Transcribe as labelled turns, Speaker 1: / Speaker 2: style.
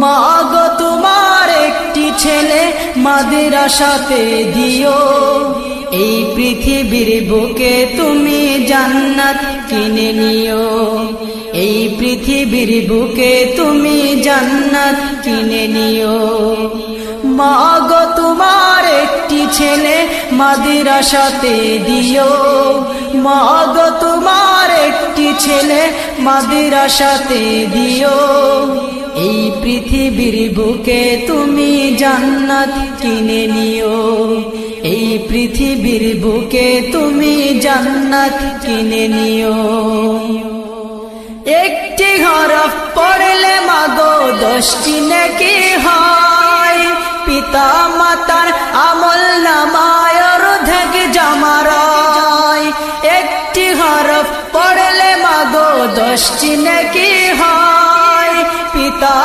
Speaker 1: মা গো তোমার একটি ছেলে মাদ্রাসাতে দিও, এই পৃথিবীর বুকে তুমি জান্নাত কিনে নিও, এই পৃথিবীর বুকে তুমি জান্নাত কিনে নিও। মা গো তোমার একটি ছেলে মাদ্রাসাতে দিও, মা গো তোমার একটি ছেলে মাদ্রাসাতে দিও, এই পৃথিবীর বুকে তুমি জান্নাত কিনে নিও, এই পৃথিবীর বুকে তুমি জান্নাত কিনে নিও। একটি হরফ পড়লে মাগো 10টি নেকি হয়, পিতা মাতার আমল নামায় অর্ধেক জমা রয়। একটি হরফ পড়লে মাগো 10টি নেকি হয়, পিতা